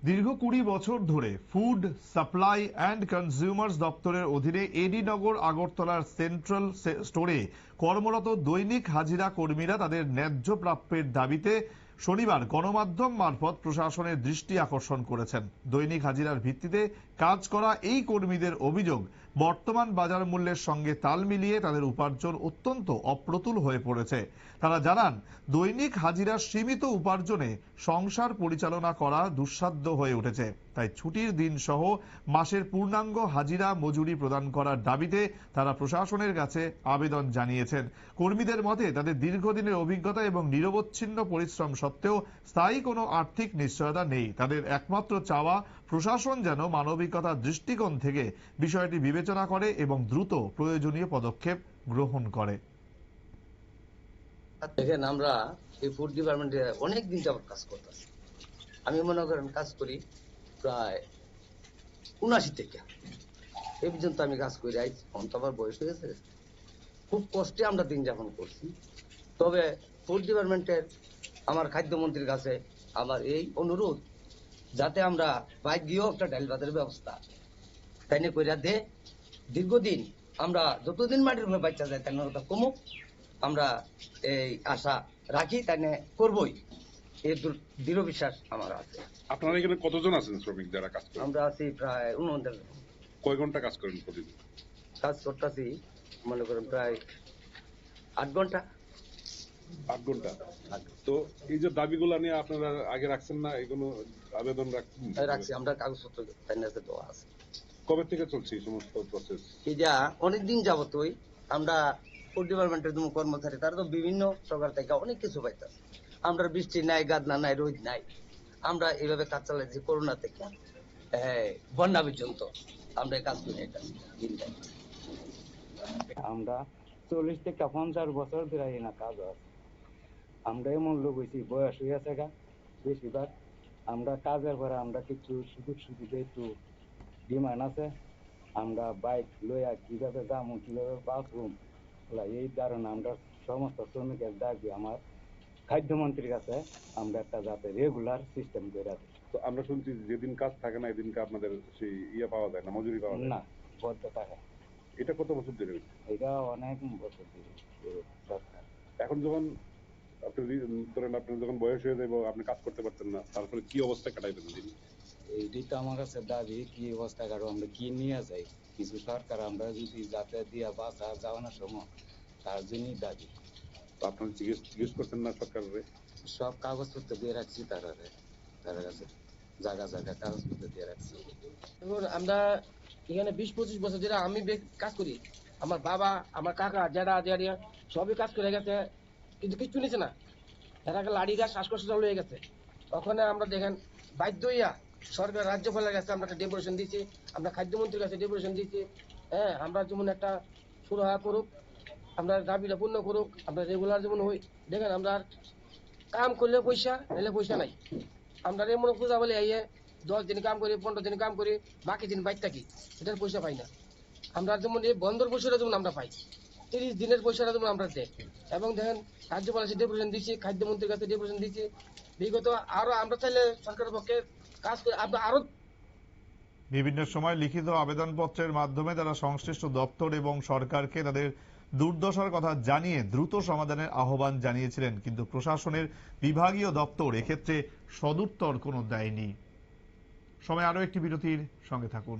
দীর্ঘ 20 বছর ধরে ফুড সাপ্লাই অ্যান্ড কনজিউমার্স দপ্তরের অধীনে এডি নগর আগরতলার সেন্ট্রাল স্টোরে কর্মরত দৈনিক হাজিরা কর্মীরা তাদের ন্যায্য প্রাপ্যের দাবিতে শনিবার গণমাধ্যম মারফত প্রশাসনের দৃষ্টি আকর্ষণ করেছেন। দৈনিক হাজিরার ভিত্তিতে কাজ করা এই কর্মীদের অভিযোগ, বর্তমান বাজার মূল্যের সঙ্গে তাল মিলিয়ে তাদের উপার্জন অত্যন্ত অপ্রতুল হয়ে পড়েছে। তারা জানান, দৈনিক হাজিরার সীমিত উপার্জনে সংসার পরিচালনা করা দুঃসাধ্য হয়ে উঠেছে। তাই ছুটির দিন সহ মাসের পূর্ণাঙ্গ হাজিরা মজুরি প্রদান করার দাবিতে তারা প্রশাসনের কাছে আবেদন জানিয়েছেন। কর্মীদের মতে, তাদের দীর্ঘদিনের অভিজ্ঞতা এবং নিরবচ্ছিন্ন পরিশ্রম সত্ত্বেও স্থায়ী কোনো আর্থিক নিশ্চয়তা নেই। তাদের একমাত্র চাওয়া, প্রশাসন যেন মানবিকতার দৃষ্টিকোণ থেকে বিষয়টি বিবেচনা করে এবং দ্রুত প্রয়োজনীয় পদক্ষেপ গ্রহণ করে। দেখেন, আমরা এই ফুড ডিপার্টমেন্টে অনেক দিন যাবত কাজ করতেছি। আমি মনে করেন কাজ করি প্রায় 79 থেকে এই পর্যন্ত আমি কাজ করে আইছি। এখন তো আমার বয়স হয়ে গেছে, খুব কষ্টে আমরা দিন যাপন করছি। তবে ফুড ডিপার্টমেন্টের আমার খাদ্যমন্ত্রীর কাছে আমার এই অনুরোধ, যাতে আমরা বাইক দিয়েও একটা ডাল ভাতের ব্যবস্থা তাই নিয়ে কইরা দে। দীর্ঘদিন আমরা যতদিন মাটির উপরে বাচ্চা যায় তাই ওটা কমুক, আমরা এই আশা রাখি, তাই নিয়ে করবই, এই দৃঢ় বিশ্বাস আমার আছে। আপনারা এখানে কতজন আছেন শ্রমিক যারা কাজ করেন? আমরা আছি প্রায় 49 জন। কয় ঘন্টা কাজ করেন প্রতিদিন? কাজ করতেছি মনে করেন প্রায় 8 ঘন্টা। 8 ঘন্টা। তো এই যে দাবিগুলো নিয়ে আপনারা আগে রাখছেন না, এগুলো আবেদন রাখছি আমরা, কাগজপত্র তাই নিয়ে দেওয়া আছে। কবে থেকে চলছে এই সমস্ত প্রসেস? এটা অনেকদিন যাবতই আমরা ফুড ডিপার্টমেন্টের যে কর্মচারী, তারা তো বিভিন্ন সরকার থেকে অনেক কিছু পাইতেছে। আমরা বৃষ্টি নাই, গাদনা নাই, রোদ নাই, আমরা এইভাবে কাজ চালাইছি করোনা থেকে বন্যা পর্যন্ত আমরা কাজ করে এটা দিনটাই। আমরা 40 থেকে 50 বছর ধরে না কাজ আছে। আমরা এমন লোক হয়েছি, বয়স হয়ে গেছে গা বেশিরভাগ। আমরা কাজের পরে আমরা কিছু সুযোগ সুবিধা একটু ডিমান্ড আছে। আমরা বাইক লইয়া কিভাবে যাবো, কিভাবে বাথরুম, এই কারণে আমরা সমস্ত শ্রমিকের দাবি আমার খাদ্যমন্ত্রীর কাছে আমরা একটা যাতে রেগুলার সিস্টেম করে দিই। তো আমরা শুনছি যেদিন কাজ থাকে না এদিনকে আপনাদের সেই পাওয়া যায় না, মজুরি পাওয়া যায় না, বদ্ধ টাকা। এটা কত বছর ধরে? এটা অনেক বছর ধরে সরকার। এখন যখন আপনি যখন বয়স হয়ে যাবে, আপনি কাজ করতে পারতেন না, তারপরে কি অবস্থা কাটাইবেন দিন? এইটাই তো আমার কাছে দাবি, কি অবস্থা কারো আমরা কি নিয়ে যাই কিছু সরকার আমরা যদি যাতে দিয়া বাঁচা যাওয়ানোর সময়, তার জন্যই দাবি। তো আপনারা জিজ্ঞেস করছেন না সরকারের? সব কাগজপত্র দিয়ে রাখছি তার কাছে, জায়গা জায়গা কাগজপত্র দিয়ে রাখছি। আমরা এখানে 20-25 বছর যেটা আমি কাজ করি, আমার বাবা, আমার কাকা, জেঠা জেঠিয়া সবই কাজ করে গেছে, কিন্তু কিচ্ছু নিছে না। এরা লাড়ি গাছ শ্বাসকষ্ট চালু হয়ে গেছে। ওখানে আমরা দেখেন বাধ্য হইয়া সরকার রাজ্যপালের কাছে আমরা একটা ডেপুটেশন দিয়েছি, আমরা খাদ্যমন্ত্রীর কাছে ডেপুটেশন দিয়েছি। আমরা যেমন একটা সুরাহা করুক, আমরা দাবিটা পূর্ণ করুক, আমরা রেগুলার যেমন হই। দেখেন আমরা কাম করলে পয়সা, নাহলে পয়সা নাই। আমরা এমন পূজা বলে 10 দিন কাম করি, 15 দিন কাম করি, বাকি দিন বাইর থাকি, এটার পয়সা পাই না। আমরা যেমন এই বন্ধর পয়সাটা যেমন আমরা পাই, 30 দিনের পয়সাটা যেমন আমরা দেয়। এবং দেখেন রাজ্যপাল কাছে ডেপুটেশন দিচ্ছি, খাদ্যমন্ত্রীর কাছে ডেপুটেশন দিচ্ছি। বিগত আরো আমরা চাইলে সরকারের পক্ষে কাজ করে আরো বিভিন্ন সময় লিখিত আবেদনপত্রের মাধ্যমে তারা সংশ্লিষ্ট দপ্তর এবং সরকারকে তাদের দুর্দশার কথা জানিয়ে দ্রুত সমাধানের আহ্বান জানিয়েছিলেন, কিন্তু প্রশাসনের বিভাগীয় দপ্তর এক্ষেত্রে সদুত্তর কোনো দেয়নি। সময় আরো একটি বিরতির, সঙ্গে থাকুন।